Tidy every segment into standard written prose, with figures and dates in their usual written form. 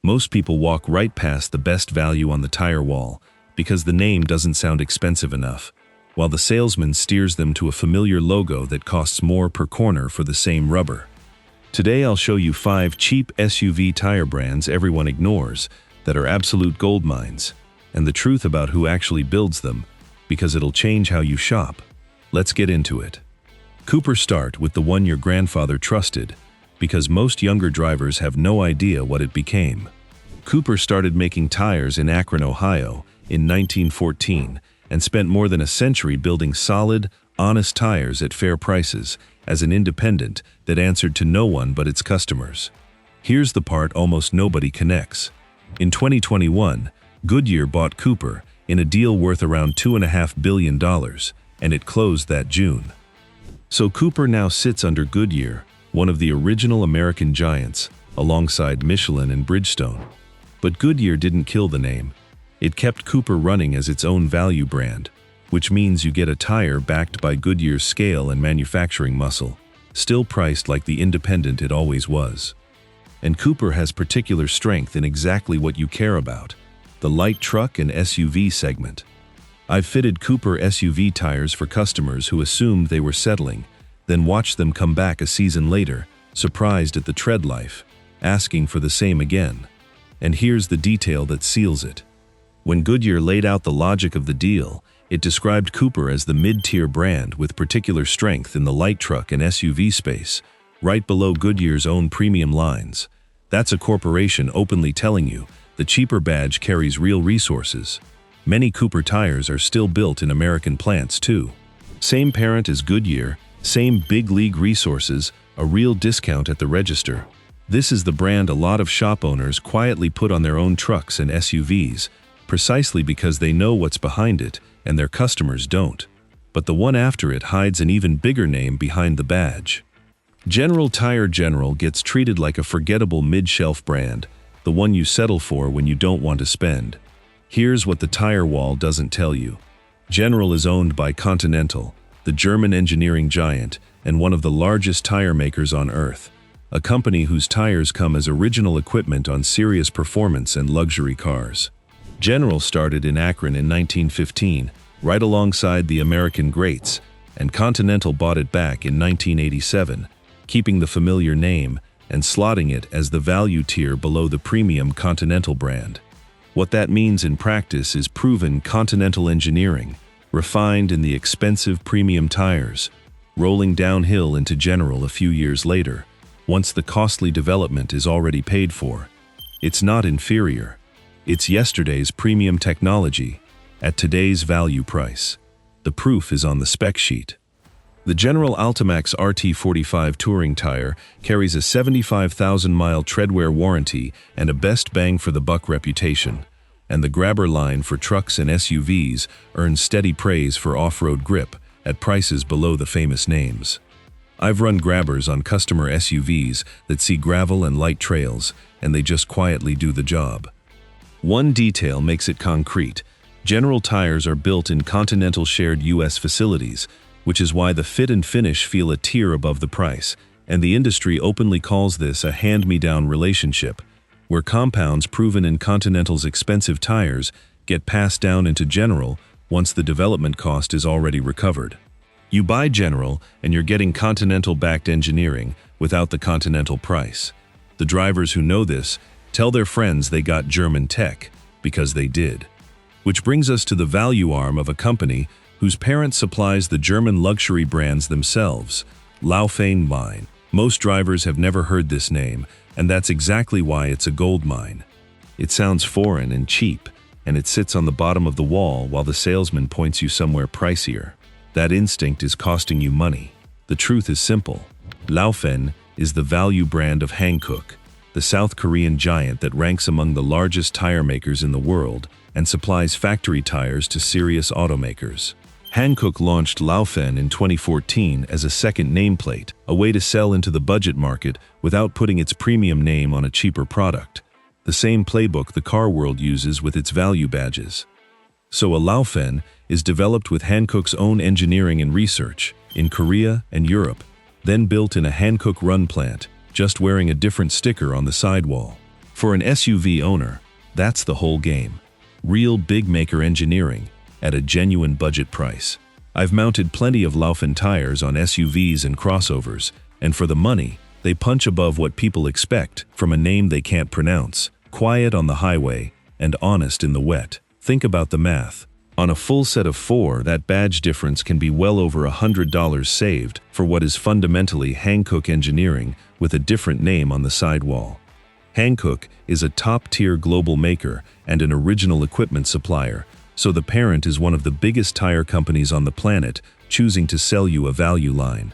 Most people walk right past the best value on the tire wall because the name doesn't sound expensive enough, while the salesman steers them to a familiar logo that costs more per corner for the same rubber. Today I'll show you 5 cheap SUV tire brands everyone ignores that are absolute gold mines, and the truth about who actually builds them, because it'll change how you shop. Let's get into it. Cooper. Start with the one your grandfather trusted, because most younger drivers have no idea what it became. Cooper started making tires in Akron, Ohio in 1914 and spent more than a century building solid, honest tires at fair prices as an independent that answered to no one but its customers. Here's the part almost nobody connects. In 2021, Goodyear bought Cooper in a deal worth around $2.5 billion, and it closed that June. So Cooper now sits under Goodyear, one of the original American giants, alongside Michelin and Bridgestone. But Goodyear didn't kill the name. It kept Cooper running as its own value brand, which means you get a tire backed by Goodyear's scale and manufacturing muscle, still priced like the independent it always was. And Cooper has particular strength in exactly what you care about, the light truck and SUV segment. I've fitted Cooper SUV tires for customers who assumed they were settling, then watched them come back a season later, surprised at the tread life, asking for the same again. And here's the detail that seals it. When Goodyear laid out the logic of the deal, it described Cooper as the mid-tier brand with particular strength in the light truck and SUV space, right below Goodyear's own premium lines. That's a corporation openly telling you the cheaper badge carries real resources. Many Cooper tires are still built in American plants too. Same parent as Goodyear, same big league resources, a real discount at the register. This is the brand a lot of shop owners quietly put on their own trucks and SUVs, precisely because they know what's behind it and their customers don't. But the one after it hides an even bigger name behind the badge. General Tire. General gets treated like a forgettable mid-shelf brand, the one you settle for when you don't want to spend. Here's what the tire wall doesn't tell you. General is owned by Continental, the German engineering giant and one of the largest tire makers on Earth, a company whose tires come as original equipment on serious performance and luxury cars. General started in Akron in 1915, right alongside the American greats, and Continental bought it back in 1987, keeping the familiar name and slotting it as the value tier below the premium Continental brand. What that means in practice is proven Continental engineering, refined in the expensive premium tires, rolling downhill into General a few years later, once the costly development is already paid for. It's not inferior. It's yesterday's premium technology at today's value price. The proof is on the spec sheet. The General Altimax RT45 touring tire carries a 75,000-mile treadwear warranty and a best bang for the buck reputation, and the grabber line for trucks and SUVs earns steady praise for off-road grip at prices below the famous names. I've run grabbers on customer SUVs that see gravel and light trails, and they just quietly do the job. One detail makes it concrete. General tires are built in Continental shared U.S. facilities, which is why the fit and finish feel a tier above the price, and the industry openly calls this a hand-me-down relationship, where compounds proven in Continental's expensive tires get passed down into General once the development cost is already recovered. You buy General, and you're getting Continental-backed engineering without the Continental price. The drivers who know this tell their friends they got German tech, because they did. Which brings us to the value arm of a company whose parent supplies the German luxury brands themselves, Laufenn. Most drivers have never heard this name, and that's exactly why it's a gold mine. It sounds foreign and cheap, and it sits on the bottom of the wall while the salesman points you somewhere pricier. That instinct is costing you money. The truth is simple. Laufenn is the value brand of Hankook, the South Korean giant that ranks among the largest tire makers in the world and supplies factory tires to serious automakers. Hankook launched Laufenn in 2014 as a second nameplate, a way to sell into the budget market without putting its premium name on a cheaper product. The same playbook the car world uses with its value badges. So a Laufenn is developed with Hankook's own engineering and research in Korea and Europe, then built in a Hankook run plant, just wearing a different sticker on the sidewall. For an SUV owner, that's the whole game. Real big maker engineering at a genuine budget price. I've mounted plenty of Laufenn tires on SUVs and crossovers, and for the money, they punch above what people expect from a name they can't pronounce, quiet on the highway and honest in the wet. Think about the math. On a full set of 4, that badge difference can be well over $100 saved for what is fundamentally Hankook engineering with a different name on the sidewall. Hankook is a top-tier global maker and an original equipment supplier, so the parent is one of the biggest tire companies on the planet, choosing to sell you a value line.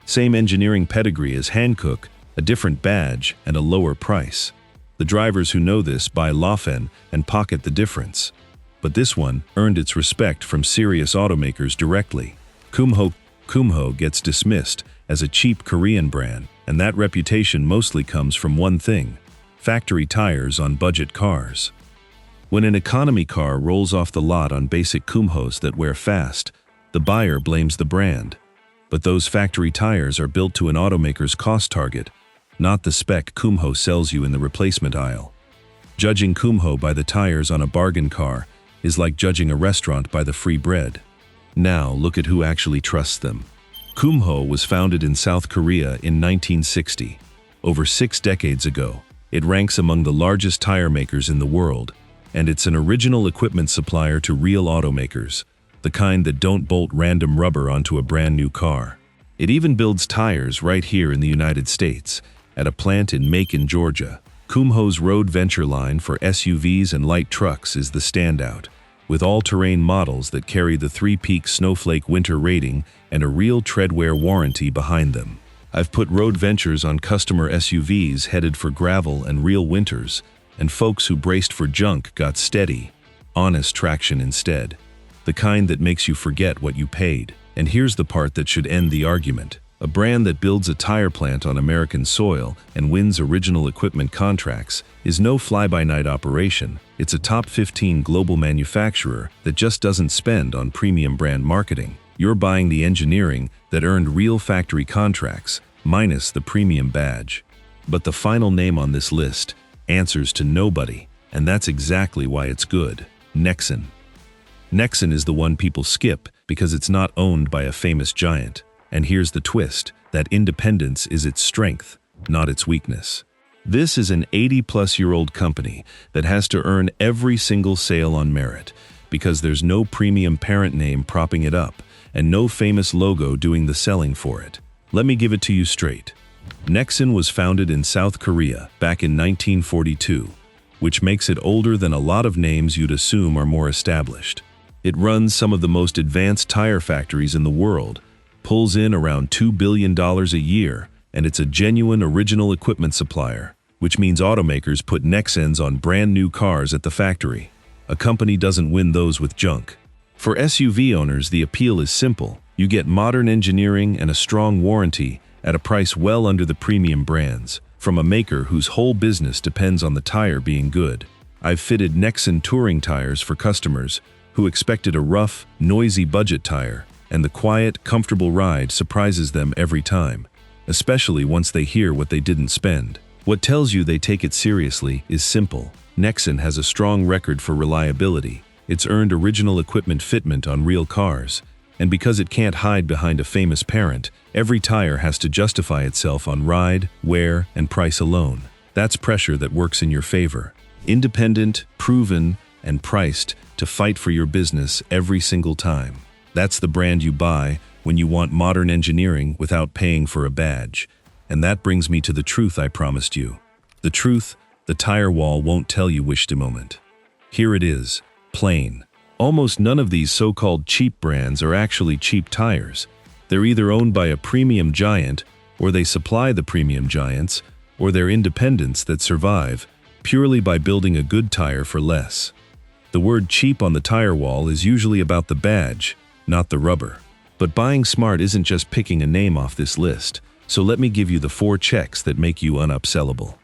Same engineering pedigree as Hankook, a different badge and a lower price. The drivers who know this buy Laufenn and pocket the difference. But this one earned its respect from serious automakers directly. Kumho gets dismissed as a cheap Korean brand, and that reputation mostly comes from one thing: factory tires on budget cars. When an economy car rolls off the lot on basic Kumhos that wear fast, the buyer blames the brand. But those factory tires are built to an automaker's cost target, not the spec Kumho sells you in the replacement aisle. Judging Kumho by the tires on a bargain car is like judging a restaurant by the free bread. Now look at who actually trusts them. Kumho was founded in South Korea in 1960. Over 6 decades ago, it ranks among the largest tire makers in the world, and it's an original equipment supplier to real automakers, the kind that don't bolt random rubber onto a brand new car. It even builds tires right here in the United States, at a plant in Macon, Georgia. Kumho's Road Venture line for SUVs and light trucks is the standout, with all-terrain models that carry the 3-peak Snowflake winter rating and a real treadwear warranty behind them. I've put Road Ventures on customer SUVs headed for gravel and real winters, and folks who braced for junk got steady, honest traction instead. The kind that makes you forget what you paid. And here's the part that should end the argument. A brand that builds a tire plant on American soil and wins original equipment contracts is no fly-by-night operation. It's a top 15 global manufacturer that just doesn't spend on premium brand marketing. You're buying the engineering that earned real factory contracts, minus the premium badge. But the final name on this list answers to nobody, and that's exactly why it's good: Nexen. Nexen is the one people skip because it's not owned by a famous giant. And here's the twist: that independence is its strength, not its weakness. This is an 80-plus-year-old company that has to earn every single sale on merit, because there's no premium parent name propping it up, and no famous logo doing the selling for it. Let me give it to you straight. Nexen was founded in South Korea back in 1942, which makes it older than a lot of names you'd assume are more established. It runs some of the most advanced tire factories in the world, pulls in around $2 billion a year, and it's a genuine original equipment supplier, which means automakers put Nexens on brand new cars at the factory. A company doesn't win those with junk. For SUV owners, the appeal is simple. You get modern engineering and a strong warranty at a price well under the premium brands, from a maker whose whole business depends on the tire being good. I've fitted Nexen touring tires for customers who expected a rough, noisy budget tire, and the quiet, comfortable ride surprises them every time, especially once they hear what they didn't spend. What tells you they take it seriously is simple. Nexen has a strong record for reliability. It's earned original equipment fitment on real cars, and because it can't hide behind a famous parent, every tire has to justify itself on ride, wear, and price alone. That's pressure that works in your favor. Independent, proven, and priced to fight for your business every single time. That's the brand you buy when you want modern engineering without paying for a badge. And that brings me to the truth I promised you. The truth the tire wall won't tell you which moment. Here it is, plain. Almost none of these so-called cheap brands are actually cheap tires. They're either owned by a premium giant, or they supply the premium giants, or they're independents that survive purely by building a good tire for less. The word cheap on the tire wall is usually about the badge, not the rubber. But buying smart isn't just picking a name off this list, so let me give you the 4 checks that make you unupsellable.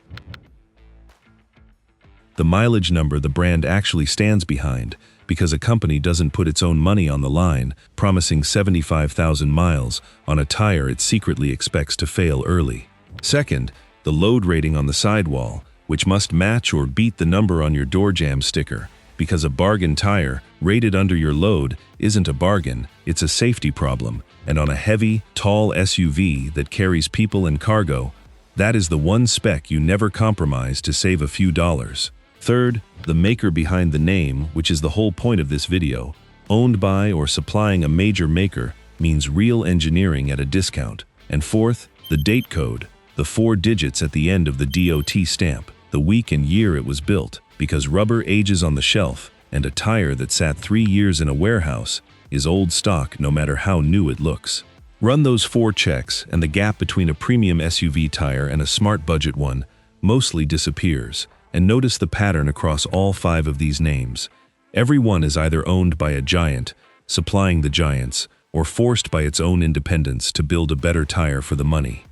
The mileage number the brand actually stands behind, because a company doesn't put its own money on the line, promising 75,000 miles on a tire it secretly expects to fail early. Second, the load rating on the sidewall, which must match or beat the number on your door jamb sticker, because a bargain tire, rated under your load, isn't a bargain, it's a safety problem, and on a heavy, tall SUV that carries people and cargo, that is the one spec you never compromise to save a few dollars. Third, the maker behind the name, which is the whole point of this video, owned by or supplying a major maker, means real engineering at a discount. And fourth, the date code, the 4 digits at the end of the DOT stamp, the week and year it was built, because rubber ages on the shelf, and a tire that sat 3 years in a warehouse is old stock no matter how new it looks. Run those 4 checks, and the gap between a premium SUV tire and a smart budget one mostly disappears, and notice the pattern across all 5 of these names. Every one is either owned by a giant, supplying the giants, or forced by its own independence to build a better tire for the money.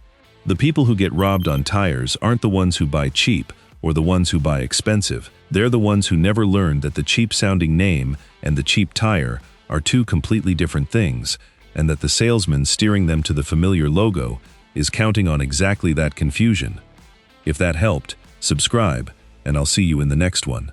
The people who get robbed on tires aren't the ones who buy cheap or the ones who buy expensive. They're the ones who never learned that the cheap-sounding name and the cheap tire are 2 completely different things, and that the salesman steering them to the familiar logo is counting on exactly that confusion. If that helped, subscribe, and I'll see you in the next one.